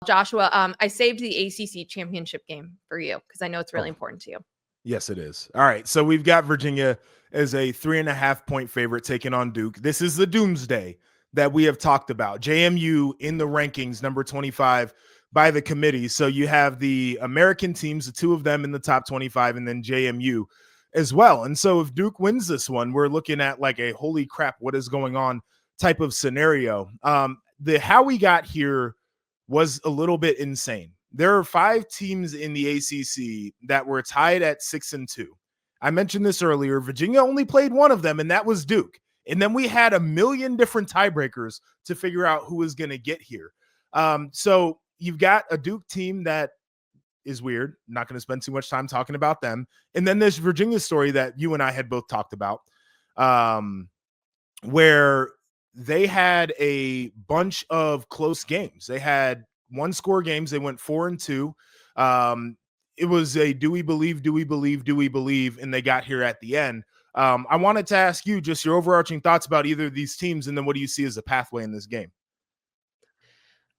Joshua, I saved the ACC Championship game for you because I know it's really important to you. Yes, it is. All right, so we've got Virginia as a 3.5-point favorite taking on Duke. This is the doomsday that we have talked about. JMU in the rankings, number 25 by the committee. So you have the American teams, the two of them in the top 25, and then JMU as well. And so if Duke wins this one, we're looking at like a holy crap, what is going on type of scenario. The how we got here was a little bit insane. There are 5 teams in the ACC that were tied at 6-2. I mentioned this earlier. Virginia only played one of them, and that was Duke. And then we had a million different tiebreakers to figure out who was going to get here. So you've got a Duke team that is weird. Not going to spend too much time talking about them. And then there's Virginia story that you and I had both talked about, where they had a bunch of close games. They had one-score games. They went 4-2. It was a do we believe, and they got here at the end. I wanted to ask you just your overarching thoughts about either of these teams, and then what do you see as a pathway in this game?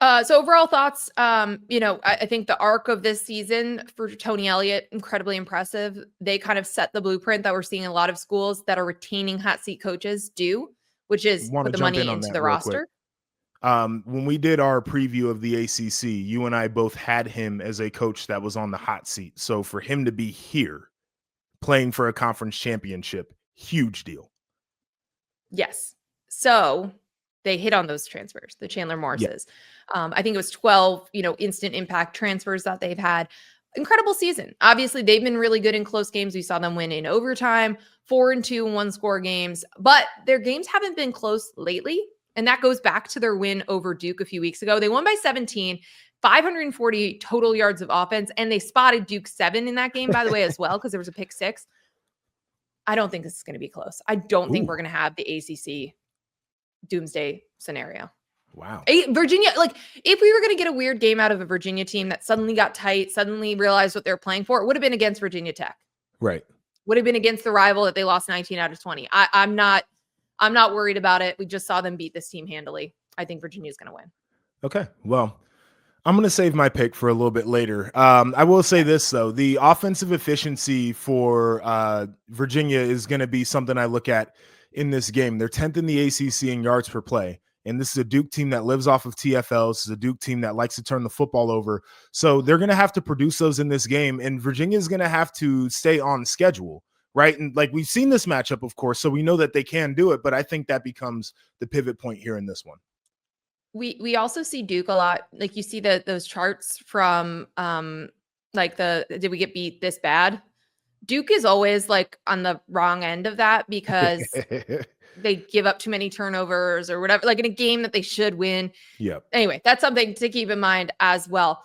So overall thoughts, I think the arc of this season for Tony Elliott, incredibly impressive. They kind of set the blueprint that we're seeing a lot of schools that are retaining hot seat coaches do, which is put the money into the roster. When we did our preview of the ACC, you and I both had him as a coach that was on the hot seat. So for him to be here playing for a conference championship, huge deal. Yes. So they hit on those transfers, the Chandler Morrises. I think it was 12, instant impact transfers that they've had. Incredible season. Obviously, they've been really good in close games. We saw them win in overtime, 4-2 one-score games, but their games haven't been close lately. And that goes back to their win over Duke a few weeks ago. They won by 17, 540 total yards of offense, and they spotted Duke 7 in that game, by the way, as well, because there was a pick 6. I don't think this is going to be close. I don't think we're going to have the ACC doomsday scenario. Wow. Virginia, if we were going to get a weird game out of a Virginia team that suddenly got tight, suddenly realized what they're playing for, it would have been against Virginia Tech. Right. Would have been against the rival that they lost 19 out of 20. I'm not worried about it. We just saw them beat this team handily. I think Virginia's going to win. Okay. Well, I'm going to save my pick for a little bit later. I will say this, though. The offensive efficiency for Virginia is going to be something I look at in this game. They're 10th in the ACC in yards per play. And this is a Duke team that lives off of TFL. This is a Duke team that likes to turn the football over. So they're going to have to produce those in this game. And Virginia is going to have to stay on schedule, right? And we've seen this matchup, of course, so we know that they can do it. But I think that becomes the pivot point here in this one. We also see Duke a lot. You see those charts from did we get beat this bad? Duke is always on the wrong end of that because they give up too many turnovers or whatever, in a game that they should win. Yeah. Anyway, that's something to keep in mind as well.